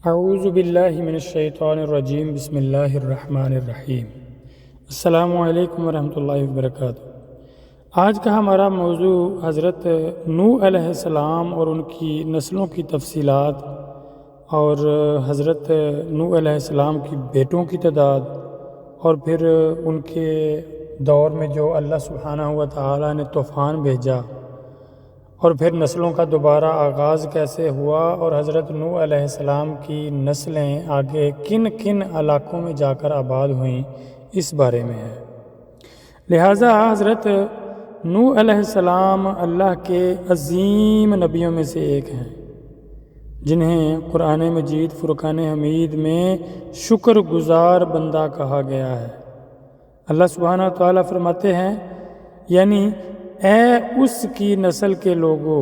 اعوذ باللہ من الشیطان الرجیم بسم اللہ الرحمن الرحیم۔ السلام علیکم ورحمۃ اللہ وبرکاتہ۔ آج کا ہمارا موضوع حضرت نوح علیہ السلام اور ان کی نسلوں کی تفصیلات اور حضرت نوح علیہ السلام کی بیٹوں کی تعداد اور پھر ان کے دور میں جو اللہ سبحانہ و تعالیٰ نے طوفان بھیجا اور پھر نسلوں کا دوبارہ آغاز کیسے ہوا اور حضرت نوح علیہ السلام کی نسلیں آگے کن کن علاقوں میں جا کر آباد ہوئیں، اس بارے میں ہے۔ لہٰذا حضرت نوح علیہ السلام اللہ کے عظیم نبیوں میں سے ایک ہیں، جنہیں قرآن مجید فرقان حمید میں شکر گزار بندہ کہا گیا ہے۔ اللہ سبحانہ تعالیٰ فرماتے ہیں، یعنی اے اس کی نسل کے لوگوں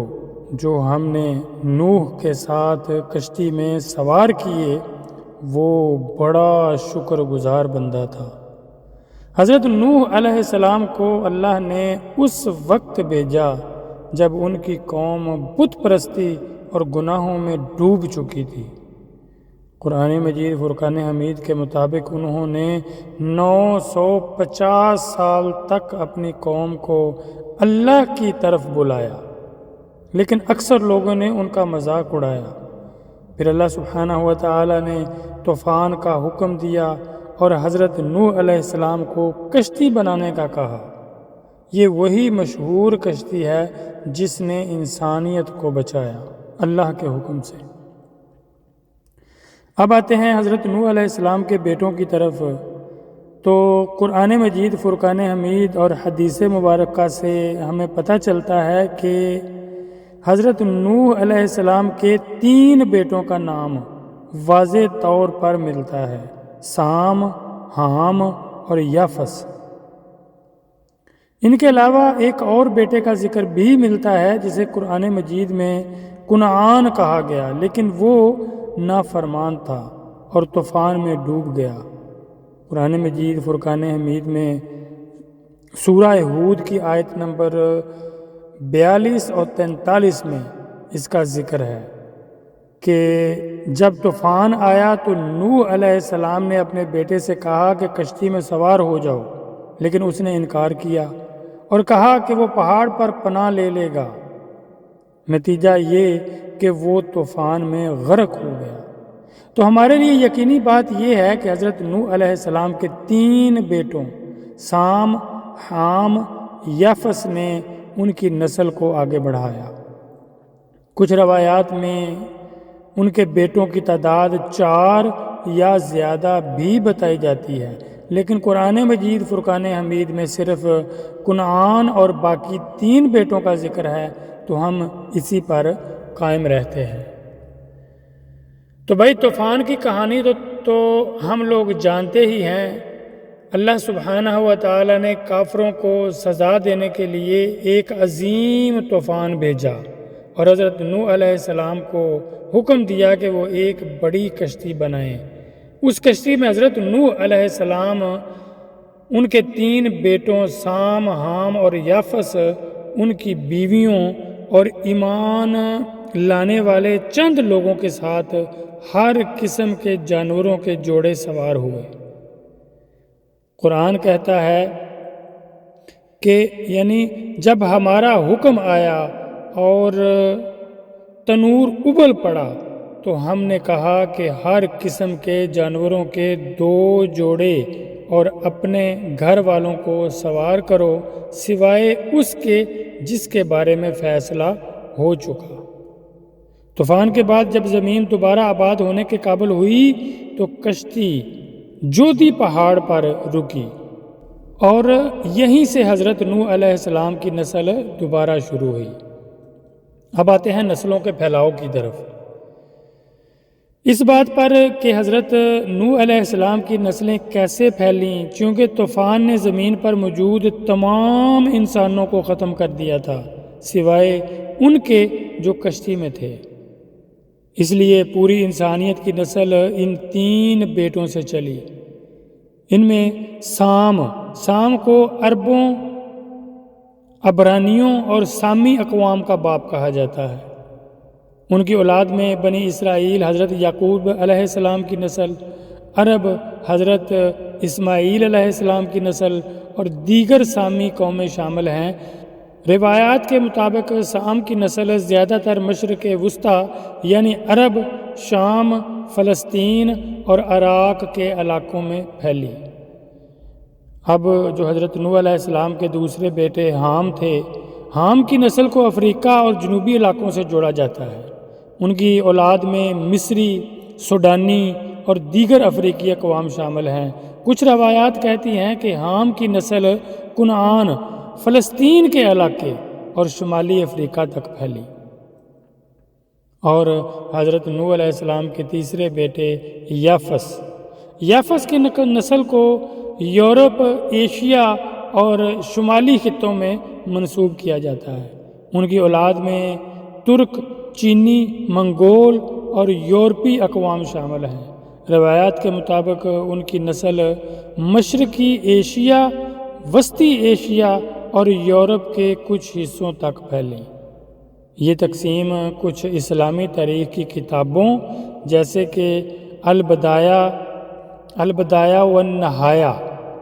جو ہم نے نوح کے ساتھ کشتی میں سوار کیے، وہ بڑا شکر گزار بندہ تھا۔ حضرت نوح علیہ السلام کو اللہ نے اس وقت بھیجا جب ان کی قوم بت پرستی اور گناہوں میں ڈوب چکی تھی۔ قرآن مجید فرقان حمید کے مطابق انہوں نے 950 سال تک اپنی قوم کو اللہ کی طرف بلایا، لیکن اکثر لوگوں نے ان کا مذاق اڑایا۔ پھر اللہ سبحانہ و تعالیٰ نے طوفان کا حکم دیا اور حضرت نوح علیہ السلام کو کشتی بنانے کا کہا۔ یہ وہی مشہور کشتی ہے جس نے انسانیت کو بچایا اللہ کے حکم سے۔ اب آتے ہیں حضرت نوح علیہ السلام کے بیٹوں کی طرف۔ تو قرآن مجید فرقان حمید اور حدیث مبارکہ سے ہمیں پتہ چلتا ہے کہ حضرت نوح علیہ السلام کے 3 بیٹوں کا نام واضح طور پر ملتا ہے: سام، حام اور یافس۔ ان کے علاوہ ایک اور بیٹے کا ذکر بھی ملتا ہے جسے قرآن مجید میں کنعان کہا گیا، لیکن وہ نافرمان تھا اور طوفان میں ڈوب گیا۔ قرآن مجید فرقان حمید میں سورہ ہود کی آیت نمبر 42 اور 43 میں اس کا ذکر ہے کہ جب طوفان آیا تو نوح علیہ السلام نے اپنے بیٹے سے کہا کہ کشتی میں سوار ہو جاؤ، لیکن اس نے انکار کیا اور کہا کہ وہ پہاڑ پر پناہ لے لے گا۔ نتیجہ یہ کہ وہ طوفان میں غرق ہو گیا۔ تو ہمارے لیے یقینی بات یہ ہے کہ حضرت نوح علیہ السلام کے 3 بیٹوں سام، حام، یافس نے ان کی نسل کو آگے بڑھایا۔ کچھ روایات میں ان کے بیٹوں کی تعداد 4 یا زیادہ بھی بتائی جاتی ہے، لیکن قرآن مجید فرقان حمید میں صرف کنعان اور باقی 3 بیٹوں کا ذکر ہے، تو ہم اسی پر قائم رہتے ہیں۔ تو بھائی طوفان کی کہانی تو ہم لوگ جانتے ہی ہیں۔ اللہ سبحانہ و تعالیٰ نے کافروں کو سزا دینے کے لیے ایک عظیم طوفان بھیجا اور حضرت نوح علیہ السلام کو حکم دیا کہ وہ ایک بڑی کشتی بنائیں۔ اس کشتی میں حضرت نوح علیہ السلام، ان کے 3 بیٹوں سام، حام اور یافس، ان کی بیویوں اور ایمان لانے والے چند لوگوں کے ساتھ ہر قسم کے جانوروں کے جوڑے سوار ہوئے۔ قرآن کہتا ہے کہ یعنی جب ہمارا حکم آیا اور تنور ابل پڑا تو ہم نے کہا کہ ہر قسم کے جانوروں کے 2 جوڑے اور اپنے گھر والوں کو سوار کرو، سوائے اس کے جس کے بارے میں فیصلہ ہو چکا۔ طوفان کے بعد جب زمین دوبارہ آباد ہونے کے قابل ہوئی تو کشتی جودھی پہاڑ پر رکی اور یہیں سے حضرت نوح علیہ السلام کی نسل دوبارہ شروع ہوئی۔ اب آتے ہیں نسلوں کے پھیلاؤ کی طرف۔ اس بات پر کہ حضرت نوح علیہ السلام کی نسلیں کیسے پھیلیں، چونکہ طوفان نے زمین پر موجود تمام انسانوں کو ختم کر دیا تھا سوائے ان کے جو کشتی میں تھے، اس لیے پوری انسانیت کی نسل ان 3 بیٹوں سے چلی۔ ان میں سام کو عربوں، عبرانیوں اور سامی اقوام کا باپ کہا جاتا ہے۔ ان کی اولاد میں بنی اسرائیل حضرت یعقوب علیہ السلام کی نسل، عرب حضرت اسماعیل علیہ السلام کی نسل اور دیگر سامی قومیں شامل ہیں۔ روایات کے مطابق سام کی نسل زیادہ تر مشرق وسطیٰ یعنی عرب، شام، فلسطین اور عراق کے علاقوں میں پھیلی۔ اب جو حضرت نوح علیہ السلام کے دوسرے بیٹے حام تھے، حام کی نسل کو افریقہ اور جنوبی علاقوں سے جوڑا جاتا ہے۔ ان کی اولاد میں مصری، سوڈانی اور دیگر افریقی اقوام شامل ہیں۔ کچھ روایات کہتی ہیں کہ حام کی نسل کنعان، فلسطین کے علاقے اور شمالی افریقہ تک پھیلی، اور حضرت نوح علیہ السلام کے تیسرے بیٹے یافس کی نسل کو یورپ، ایشیا اور شمالی خطوں میں منسوب کیا جاتا ہے۔ ان کی اولاد میں ترک، چینی، منگول اور یورپی اقوام شامل ہیں۔ روایات کے مطابق ان کی نسل مشرقی ایشیا، وسطی ایشیا اور یورپ کے کچھ حصوں تک پھیلی۔ یہ تقسیم کچھ اسلامی تاریخ کی کتابوں جیسے کہ البدایہ والنہایہ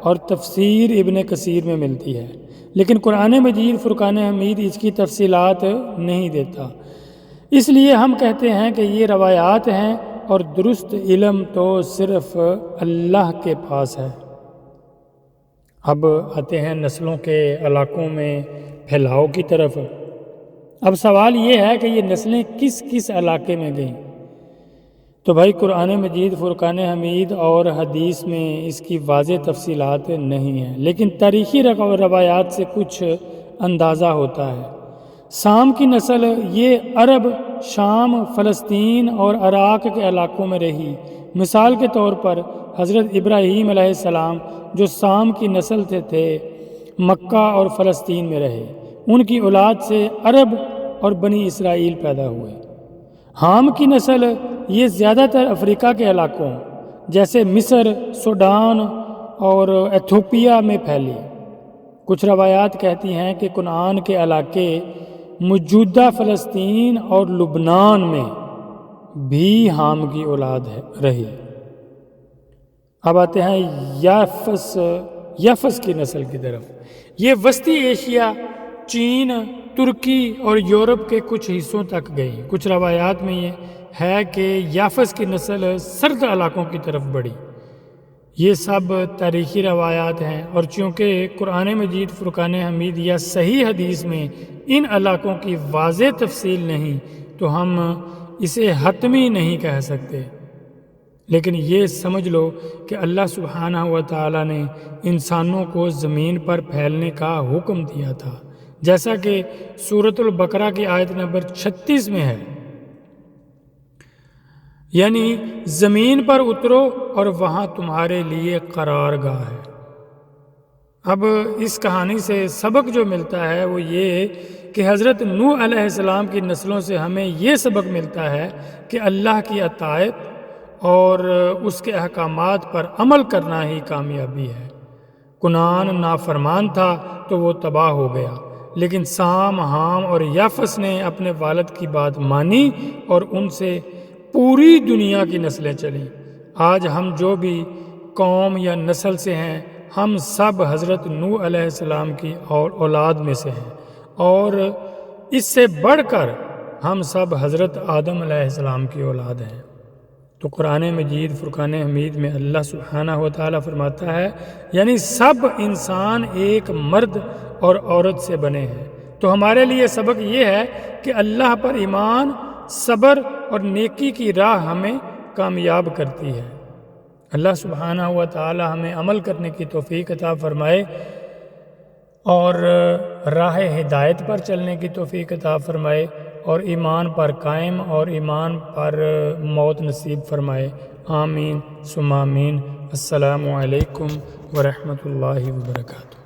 اور تفسیر ابن کثیر میں ملتی ہے، لیکن قرآن مجید فرقان حمید اس کی تفصیلات نہیں دیتا۔ اس لیے ہم کہتے ہیں کہ یہ روایات ہیں اور درست علم تو صرف اللہ کے پاس ہے۔ اب آتے ہیں نسلوں کے علاقوں میں پھیلاؤ کی طرف۔ اب سوال یہ ہے کہ یہ نسلیں کس کس علاقے میں گئیں؟ تو بھائی قرآن مجید فرقان حمید اور حدیث میں اس کی واضح تفصیلات نہیں ہیں، لیکن تاریخی روایات سے کچھ اندازہ ہوتا ہے۔ سام کی نسل یہ عرب، شام، فلسطین اور عراق کے علاقوں میں رہی۔ مثال کے طور پر حضرت ابراہیم علیہ السلام جو سام کی نسل تھے مکہ اور فلسطین میں رہے۔ ان کی اولاد سے عرب اور بنی اسرائیل پیدا ہوئے۔ حام کی نسل یہ زیادہ تر افریقہ کے علاقوں جیسے مصر، سوڈان اور ایتھوپیا میں پھیلی۔ کچھ روایات کہتی ہیں کہ کنعان کے علاقے موجودہ فلسطین اور لبنان میں بھی حام کی اولاد رہی۔ اب آتے ہیں یافس کی نسل کی طرف۔ یہ وسطی ایشیا، چین، ترکی اور یورپ کے کچھ حصوں تک گئی۔ کچھ روایات میں یہ ہے کہ یافس کی نسل سرد علاقوں کی طرف بڑھی۔ یہ سب تاریخی روایات ہیں، اور چونکہ قرآن مجید فرقان حمید یا صحیح حدیث میں ان علاقوں کی واضح تفصیل نہیں تو ہم اسے حتمی نہیں کہہ سکتے، لیکن یہ سمجھ لو کہ اللہ سبحانہ و تعالیٰ نے انسانوں کو زمین پر پھیلنے کا حکم دیا تھا، جیسا کہ سورۃ البقرہ کی آیت نمبر 36 میں ہے، یعنی زمین پر اترو اور وہاں تمہارے لیے قرار گاہ ہے۔ اب اس کہانی سے سبق جو ملتا ہے وہ یہ کہ حضرت نوح علیہ السلام کی نسلوں سے ہمیں یہ سبق ملتا ہے کہ اللہ کی اطاعت اور اس کے احکامات پر عمل کرنا ہی کامیابی ہے۔ کنعان نافرمان تھا تو وہ تباہ ہو گیا، لیکن سام، حام اور یافس نے اپنے والد کی بات مانی اور ان سے پوری دنیا کی نسلیں چلیں۔ آج ہم جو بھی قوم یا نسل سے ہیں، ہم سب حضرت نوح علیہ السلام کی اولاد میں سے ہیں، اور اس سے بڑھ کر ہم سب حضرت آدم علیہ السلام کی اولاد ہیں۔ تو قرآن مجید فرقان حمید میں اللہ سبحانہ و تعالیٰ فرماتا ہے، یعنی سب انسان ایک مرد اور عورت سے بنے ہیں۔ تو ہمارے لیے سبق یہ ہے کہ اللہ پر ایمان، صبر اور نیکی کی راہ ہمیں کامیاب کرتی ہے۔ اللہ سبحانہ و تعالی ہمیں عمل کرنے کی توفیق عطا فرمائے اور راہ ہدایت پر چلنے کی توفیق عطا فرمائے، اور ایمان پر قائم اور ایمان پر موت نصیب فرمائے۔ آمین ثم آمین۔ السلام علیکم ورحمۃ اللہ وبرکاتہ۔